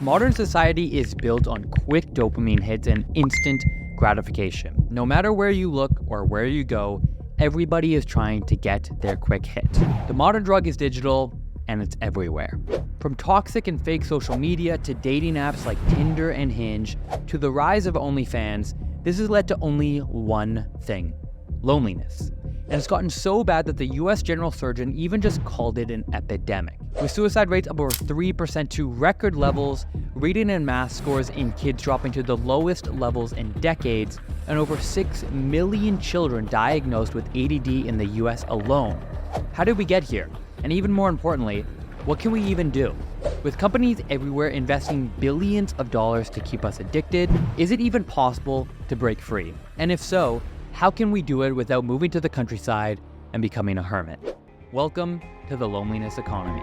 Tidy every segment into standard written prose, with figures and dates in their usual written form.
Modern society is built on quick dopamine hits and instant gratification. No matter where you look or where you go, everybody is trying to get their quick hit. The modern drug is digital, and it's everywhere. From toxic and fake social media to dating apps like Tinder and Hinge to the rise of Onlyfans, this has led to only one thing: loneliness. And it's gotten so bad that the US general surgeon even just called it an epidemic. With suicide rates up over 3% to record levels, reading and math scores in kids dropping to the lowest levels in decades, and over 6 million children diagnosed with ADD in the US alone. How did we get here? And even more importantly, what can we even do? With companies everywhere investing billions of dollars to keep us addicted, is it even possible to break free? And if so, how can we do it without moving to the countryside and becoming a hermit? Welcome to the loneliness economy.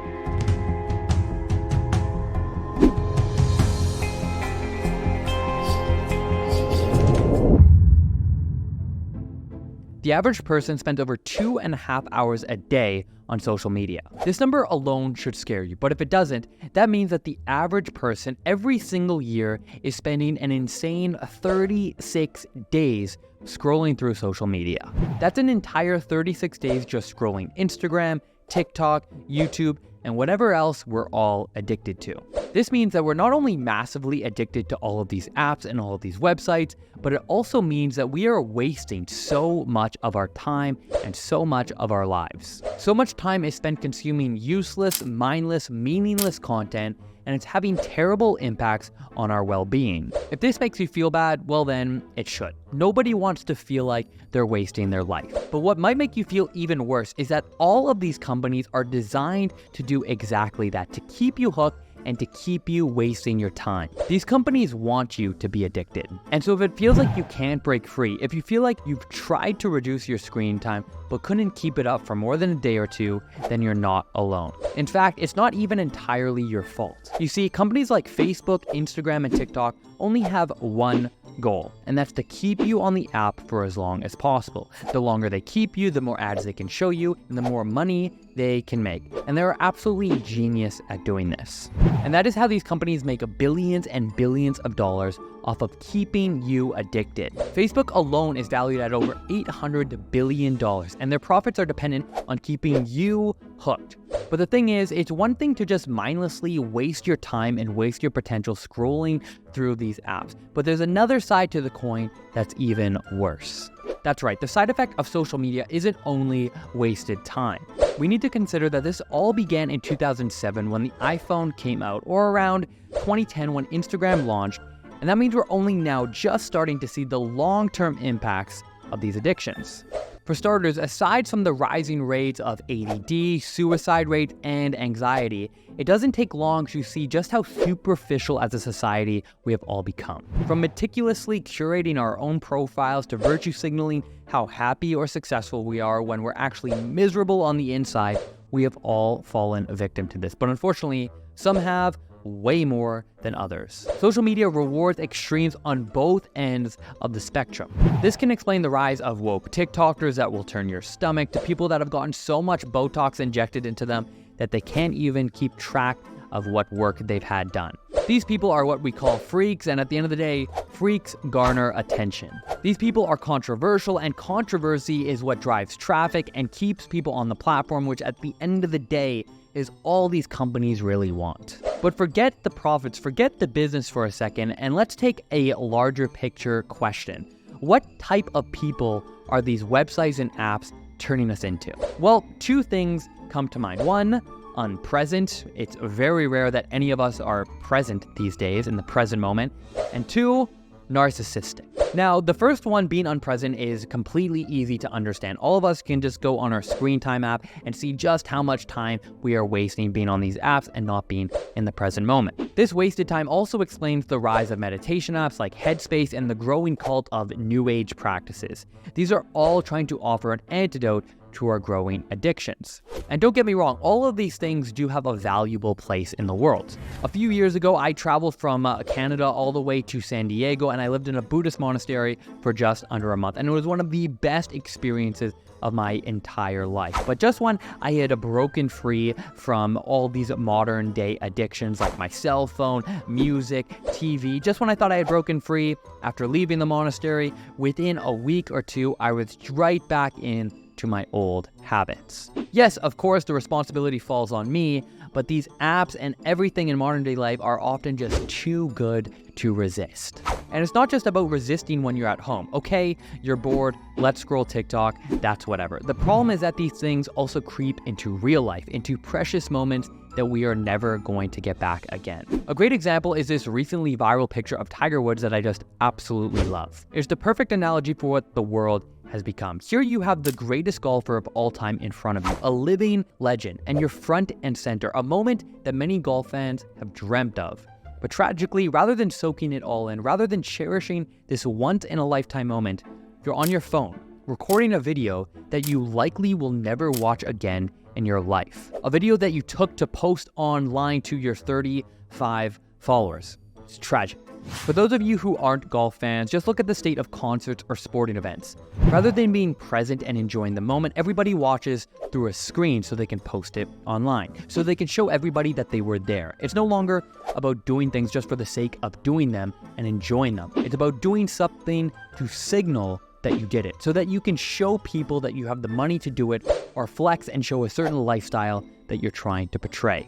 The average person spends over 2.5 hours a day on social media. This number alone should scare you, but if it doesn't, that means that the average person every single year is spending an insane 36 days scrolling through social media. That's an entire 36 days just scrolling Instagram, TikTok, YouTube, and whatever else we're all addicted to. This means that we're not only massively addicted to all of these apps and all of these websites, but it also means that we are wasting so much of our time and so much of our lives. So much time is spent consuming useless, mindless, meaningless content, and it's having terrible impacts on our well-being. If this makes you feel bad, well then, it should. Nobody wants to feel like they're wasting their life. But what might make you feel even worse is that all of these companies are designed to do exactly that, to keep you hooked and to keep you wasting your time. These companies want you to be addicted. And so if it feels like you can't break free, if you feel like you've tried to reduce your screen time but couldn't keep it up for more than a day or two, then you're not alone. In fact, it's not even entirely your fault. You see, companies like Facebook, Instagram, and TikTok only have one goal, and that's to keep you on the app for as long as possible. The longer they keep you, the more ads they can show you, and the more money they can make. And they're absolutely genius at doing this. And that is how these companies make billions and billions of dollars off of keeping you addicted. Facebook alone is valued at over $800 billion, and their profits are dependent on keeping you hooked. But the thing is, it's one thing to just mindlessly waste your time and waste your potential scrolling through these apps, but there's another side to the coin that's even worse. That's right, the side effect of social media isn't only wasted time. We need to consider that this all began in 2007 when the iPhone came out, or around 2010 when Instagram launched, and that means we're only now just starting to see the long-term impacts of these addictions. For starters, aside from the rising rates of ADD, suicide rates, and anxiety, it doesn't take long to see just how superficial as a society we have all become. From meticulously curating our own profiles to virtue signaling how happy or successful we are when we're actually miserable on the inside, we have all fallen a victim to this. But unfortunately, some have way more than others. Social media rewards extremes on both ends of the spectrum. This can explain the rise of woke TikTokers that will turn your stomach, to people that have gotten so much Botox injected into them that they can't even keep track of what work they've had done. These people are what we call freaks, and at the end of the day, freaks garner attention. These people are controversial, and controversy is what drives traffic and keeps people on the platform, which at the end of the day is all these companies really want. But forget the profits, forget the business for a second, and let's take a larger picture question. What type of people are these websites and apps turning us into? Well, two things come to mind. One, unpresent. It's very rare that any of us are present these days in the present moment. And two, narcissistic. Now, the first one, being unpresent, is completely easy to understand. All of us can just go on our screen time app and see just how much time we are wasting being on these apps and not being in the present moment. This wasted time also explains the rise of meditation apps like Headspace and the growing cult of New Age practices. These are all trying to offer an antidote to our growing addictions. And don't get me wrong, all of these things do have a valuable place in the world. A few years ago, I traveled from Canada all the way to San Diego, and I lived in a Buddhist monastery for just under a month. And it was one of the best experiences of my entire life. But just when I had broken free from all these modern day addictions like my cell phone, music, TV, just when I thought I had broken free after leaving the monastery, within a week or two, I was right back into my old habits. Yes, of course, the responsibility falls on me, but these apps and everything in modern day life are often just too good to resist. And it's not just about resisting when you're at home. Okay, you're bored, let's scroll TikTok, that's whatever. The problem is that these things also creep into real life, into precious moments that we are never going to get back again. A great example is this recently viral picture of Tiger Woods that I just absolutely love. It's the perfect analogy for what the world has become. Here you have the greatest golfer of all time in front of you, a living legend, and you're front and center, a moment that many golf fans have dreamt of. But tragically, rather than soaking it all in, rather than cherishing this once-in-a-lifetime moment, you're on your phone, recording a video that you likely will never watch again in your life. A video that you took to post online to your 35 followers. It's tragic. For those of you who aren't golf fans, just look at the state of concerts or sporting events. Rather than being present and enjoying the moment, everybody watches through a screen so they can post it online, so they can show everybody that they were there. It's no longer about doing things just for the sake of doing them and enjoying them. It's about doing something to signal that you did it, so that you can show people that you have the money to do it, or flex and show a certain lifestyle that you're trying to portray.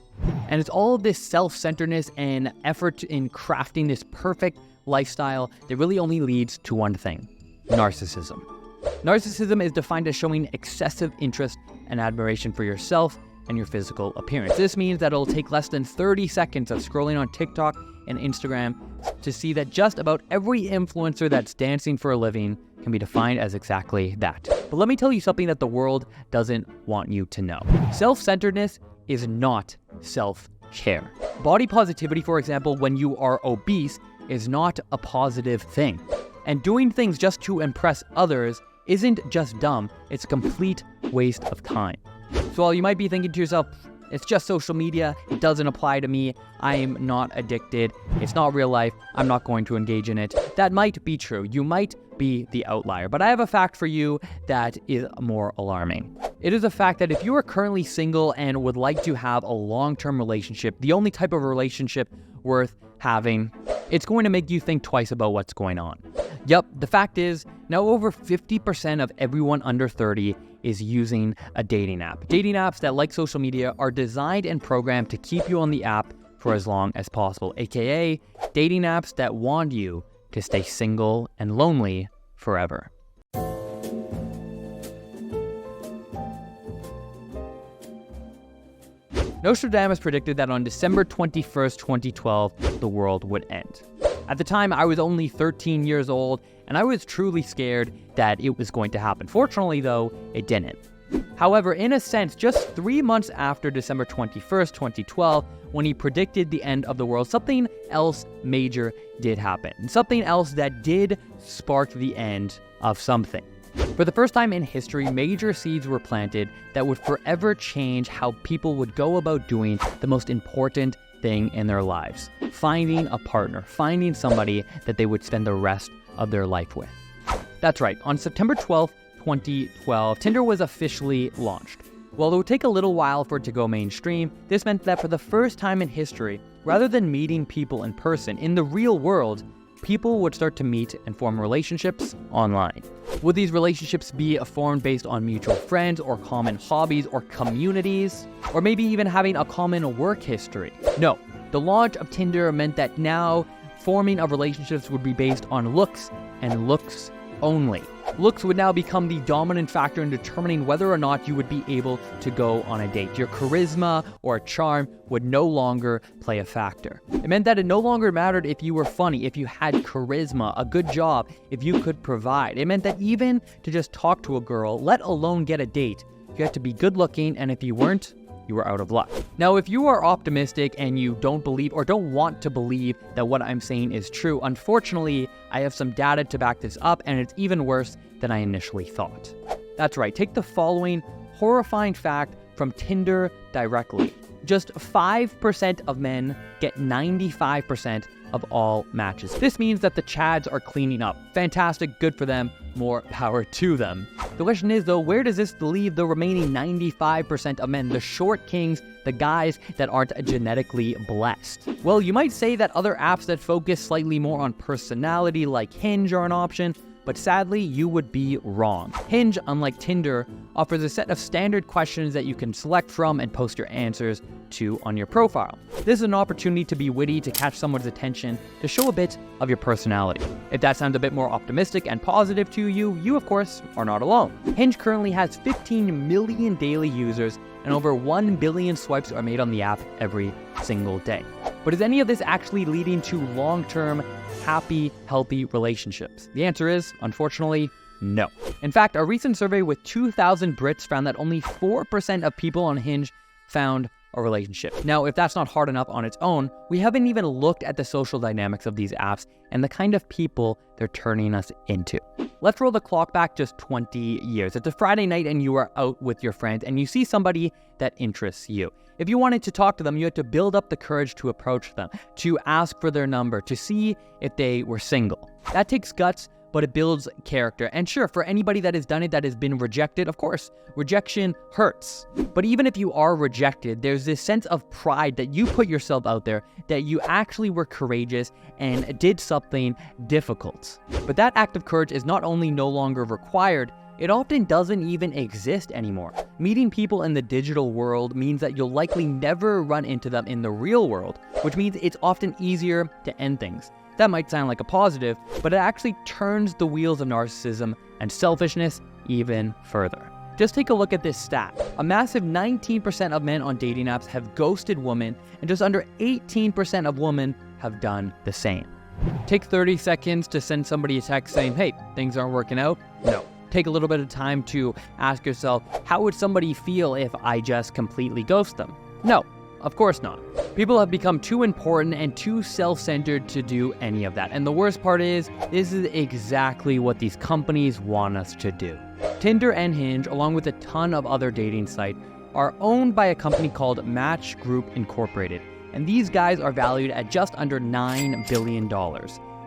And it's all of this self-centeredness and effort in crafting this perfect lifestyle that really only leads to one thing: narcissism. Narcissism is defined as showing excessive interest and admiration for yourself and your physical appearance. This means that it'll take less than 30 seconds of scrolling on TikTok and Instagram to see that just about every influencer that's dancing for a living can be defined as exactly that. But let me tell you something that the world doesn't want you to know. Self-centeredness is not self-care. Body positivity, for example, when you are obese, is not a positive thing. And doing things just to impress others isn't just dumb, it's a complete waste of time. So while you might be thinking to yourself, it's just social media, it doesn't apply to me, I am not addicted, it's not real life, I'm not going to engage in it. That might be true. You might be the outlier. But I have a fact for you that is more alarming. It is a fact that if you are currently single and would like to have a long-term relationship, the only type of relationship worth having, it's going to make you think twice about what's going on. Yup, the fact is, now over 50% of everyone under 30 is using a dating app. Dating apps that, like social media, are designed and programmed to keep you on the app for as long as possible, aka dating apps that want you to stay single and lonely forever. Nostradamus predicted that on December 21st, 2012, the world would end. At the time, I was only 13 years old, and I was truly scared that it was going to happen. Fortunately, though, it didn't. However, in a sense, just 3 months after December 21st, 2012, when he predicted the end of the world, something else major did happen. And something else that did spark the end of something. For the first time in history, major seeds were planted that would forever change how people would go about doing the most important thing in their lives: finding a partner, finding somebody that they would spend the rest of their life with. That's right, on September 12th, 2012, Tinder was officially launched. While it would take a little while for it to go mainstream, this meant that for the first time in history, rather than meeting people in person, in the real world, people would start to meet and form relationships online. Would these relationships be formed based on mutual friends or common hobbies or communities? Or maybe even having a common work history? No, the launch of Tinder meant that now forming of relationships would be based on looks and looks only. Looks would now become the dominant factor in determining whether or not you would be able to go on a date. Your charisma or charm would no longer play a factor. It meant that it no longer mattered if you were funny, if you had charisma, a good job, if you could provide. It meant that even to just talk to a girl, let alone get a date, you had to be good looking, and if you weren't, you were out of luck. Now, if you are optimistic and you don't believe or don't want to believe that what I'm saying is true, unfortunately, I have some data to back this up, and it's even worse than I initially thought. That's right, take the following horrifying fact from Tinder directly. Just 5% of men get 95% of all matches. This means that the Chads are cleaning up. Fantastic, good for them, more power to them. The question is though, where does this leave the remaining 95% of men, the short kings, the guys that aren't genetically blessed? Well, you might say that other apps that focus slightly more on personality like Hinge are an option, but sadly, you would be wrong. Hinge, unlike Tinder, offers a set of standard questions that you can select from and post your answers to on your profile. This is an opportunity to be witty, to catch someone's attention, to show a bit of your personality. If that sounds a bit more optimistic and positive to you, you of course are not alone. Hinge currently has 15 million daily users and over 1 billion swipes are made on the app every single day. But is any of this actually leading to long-term, happy, healthy relationships? The answer is, unfortunately, no. In fact, a recent survey with 2,000 Brits found that only 4% of people on Hinge found a relationship. Now, if that's not hard enough on its own, we haven't even looked at the social dynamics of these apps and the kind of people they're turning us into. Let's roll the clock back just 20 years. It's a Friday night and you are out with your friends and you see somebody that interests you. If you wanted to talk to them, you had to build up the courage to approach them, to ask for their number, to see if they were single. That takes guts, but it builds character. And sure, for anybody that has done it, that has been rejected, of course, rejection hurts. But even if you are rejected, there's this sense of pride that you put yourself out there, that you actually were courageous and did something difficult. But that act of courage is not only no longer required, it often doesn't even exist anymore. Meeting people in the digital world means that you'll likely never run into them in the real world, which means it's often easier to end things. That might sound like a positive, but it actually turns the wheels of narcissism and selfishness even further. Just take a look at this stat. A massive 19% of men on dating apps have ghosted women, and just under 18% of women have done the same. Take 30 seconds to send somebody a text saying, hey, things aren't working out. No. Take a little bit of time to ask yourself, how would somebody feel if I just completely ghost them? No, of course not. People have become too important and too self-centered to do any of that. And the worst part is, this is exactly what these companies want us to do. Tinder and Hinge, along with a ton of other dating sites, are owned by a company called Match Group Incorporated. And these guys are valued at just under $9 billion.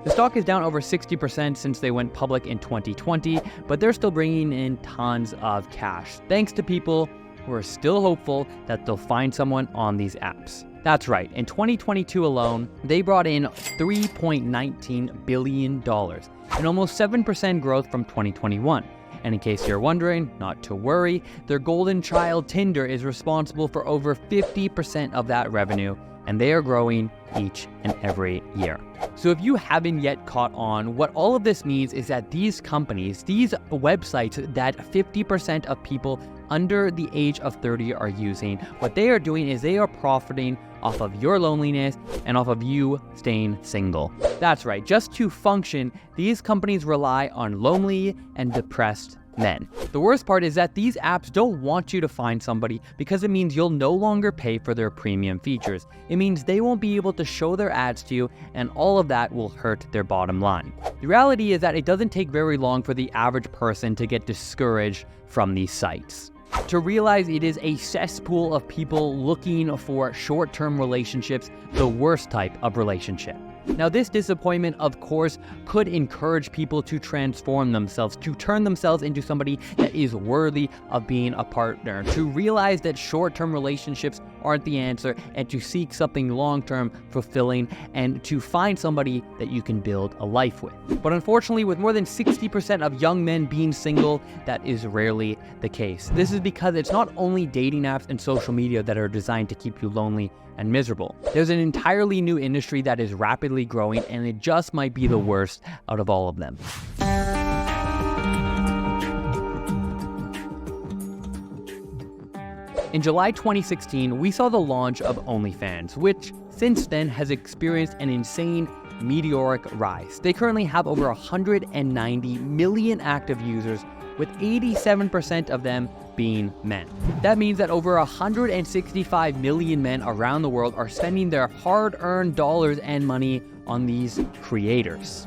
The stock is down over 60% since they went public in 2020, but they're still bringing in tons of cash, thanks to people who are still hopeful that they'll find someone on these apps. That's right, in 2022 alone, they brought in $3.19 billion, and almost 7% growth from 2021. And in case you're wondering, not to worry, their golden child Tinder is responsible for over 50% of that revenue, and they are growing each and every year. So if you haven't yet caught on, what all of this means is that these companies, these websites that 50% of people under the age of 30 are using, what they are doing is they are profiting off of your loneliness and off of you staying single. That's right, just to function, these companies rely on lonely and depressed men. The worst part is that these apps don't want you to find somebody because it means you'll no longer pay for their premium features. It means they won't be able to show their ads to you, and all of that will hurt their bottom line. The reality is that it doesn't take very long for the average person to get discouraged from these sites, to realize it is a cesspool of people looking for short-term relationships, the worst type of relationship. Now, this disappointment, of course, could encourage people to transform themselves, to turn themselves into somebody that is worthy of being a partner, to realize that short-term relationships aren't the answer, and to seek something long-term, fulfilling, and to find somebody that you can build a life with. But unfortunately, with more than 60% of young men being single, that is rarely the case. This is because it's not only dating apps and social media that are designed to keep you lonely and miserable. There's an entirely new industry that is rapidly growing, and it just might be the worst out of all of them. In July 2016, we saw the launch of OnlyFans, which since then has experienced an insane meteoric rise. They currently have over 190 million active users, with 87% of them being men. That means that over 165 million men around the world are spending their hard-earned dollars and money on these creators.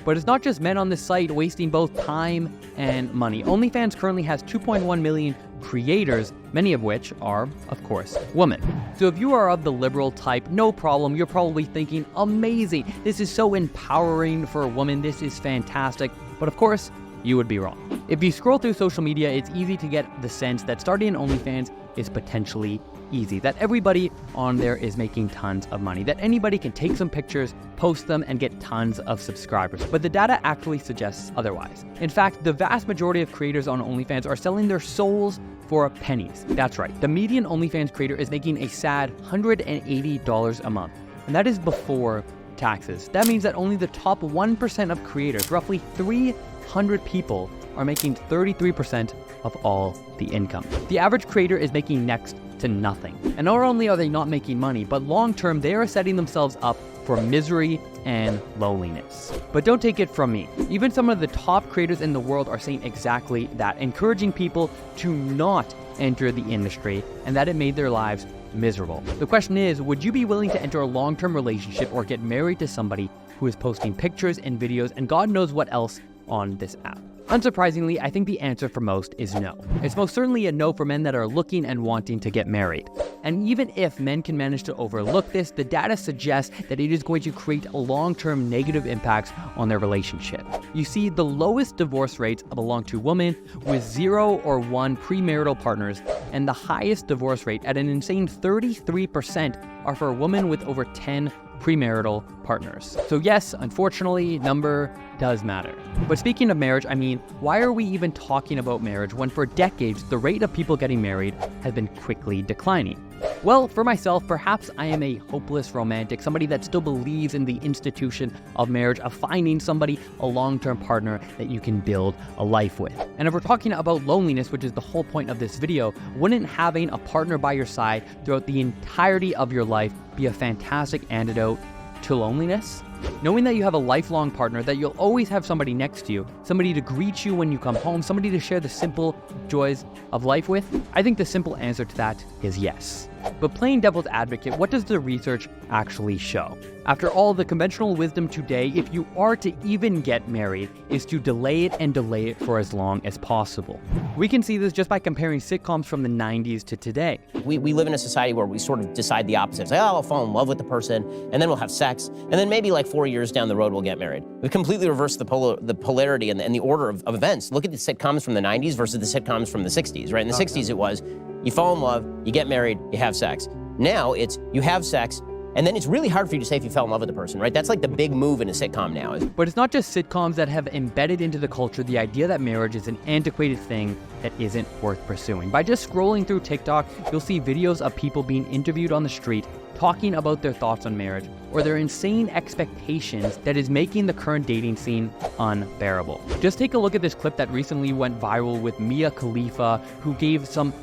But it's not just men on this site wasting both time and money. OnlyFans currently has 2.1 million creators, many of which are, of course, women. So if you are of the liberal type, no problem. You're probably thinking, amazing, this is so empowering for a woman, this is fantastic. But of course, you would be wrong. If you scroll through social media, it's easy to get the sense that starting an OnlyFans is potentially easy, that everybody on there is making tons of money, that anybody can take some pictures, post them, and get tons of subscribers. But the data actually suggests otherwise. In fact, the vast majority of creators on OnlyFans are selling their souls for pennies. That's right, the median OnlyFans creator is making a sad $180 a month, and that is before taxes. That means that only the top 1% of creators, roughly 300 people, are making 33% of all the income. The average creator is making next to nothing. And not only are they not making money, but long term they are setting themselves up for misery and loneliness. But don't take it from me. Even some of the top creators in the world are saying exactly that, encouraging people to not enter the industry and that it made their lives miserable. The question is, would you be willing to enter a long-term relationship or get married to somebody who is posting pictures and videos and God knows what else on this app? Unsurprisingly, I think the answer for most is no. It's most certainly a no for men that are looking and wanting to get married. And even if men can manage to overlook this, the data suggests that it is going to create long-term negative impacts on their relationship. You see, the lowest divorce rates belong to women with 0 or 1 premarital partners, and the highest divorce rate at an insane 33% are for a woman with over 10 premarital partners. So yes, unfortunately, number does matter. But speaking of marriage, I mean, why are we even talking about marriage when for decades the rate of people getting married has been quickly declining? Well, for myself, perhaps I am a hopeless romantic, somebody that still believes in the institution of marriage, of finding somebody, a long-term partner that you can build a life with. And if we're talking about loneliness, which is the whole point of this video, wouldn't having a partner by your side throughout the entirety of your life be a fantastic antidote to loneliness? Knowing that you have a lifelong partner, that you'll always have somebody next to you, somebody to greet you when you come home, somebody to share the simple joys of life with, I think the simple answer to that is yes. But playing devil's advocate, what does the research actually show? After all, the conventional wisdom today, if you are to even get married, is to delay it and delay it for as long as possible. We can see this just by comparing sitcoms from the 90s to today. We live in a society where we sort of decide the opposite. It's like, oh, I'll fall in love with the person, and then we'll have sex, and then maybe like 4 years down the road we'll get married. We completely reversed the polarity and the order of events. Look at the sitcoms from the 90s versus the sitcoms from the 60s, right? In the 60s it was, you fall in love, you get married, you have sex. Now it's, you have sex, and then it's really hard for you to say if you fell in love with the person, right? That's like the big move in a sitcom now. But it's not just sitcoms that have embedded into the culture the idea that marriage is an antiquated thing that isn't worth pursuing. By just scrolling through TikTok, you'll see videos of people being interviewed on the street talking about their thoughts on marriage or their insane expectations that is making the current dating scene unbearable. Just take a look at this clip that recently went viral with Mia Khalifa, who gave some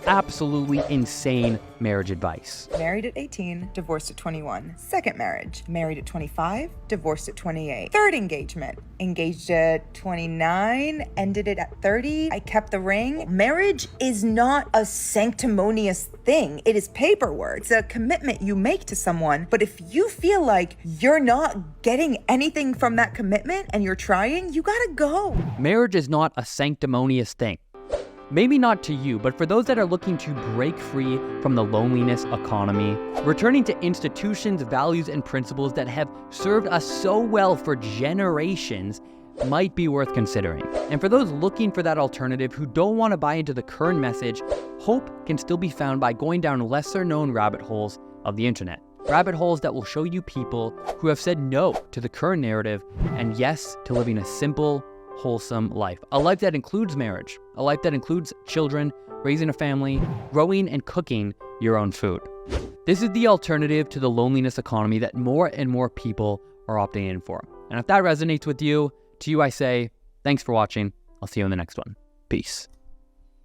absolutely insane marriage advice. Married at 18, divorced at 21. Second marriage, married at 25, divorced at 28. Third engagement, engaged at 29, ended it at 30. I kept the ring. Marriage is not a sanctimonious thing. It is paperwork. It's a commitment you make to someone. But if you feel like you're not getting anything from that commitment and you're trying, you gotta go. Marriage is not a sanctimonious thing. Maybe not to you, but for those that are looking to break free from the loneliness economy, returning to institutions, values, and principles that have served us so well for generations might be worth considering. And for those looking for that alternative who don't want to buy into the current message, hope can still be found by going down lesser known rabbit holes of the internet. Rabbit holes that will show you people who have said no to the current narrative and yes to living a simple, wholesome life. A life that includes marriage, a life that includes children, raising a family, growing and cooking your own food. This is the alternative to the loneliness economy that more and more people are opting in for. And if that resonates with you, to you I say, thanks for watching. I'll see you in the next one. Peace.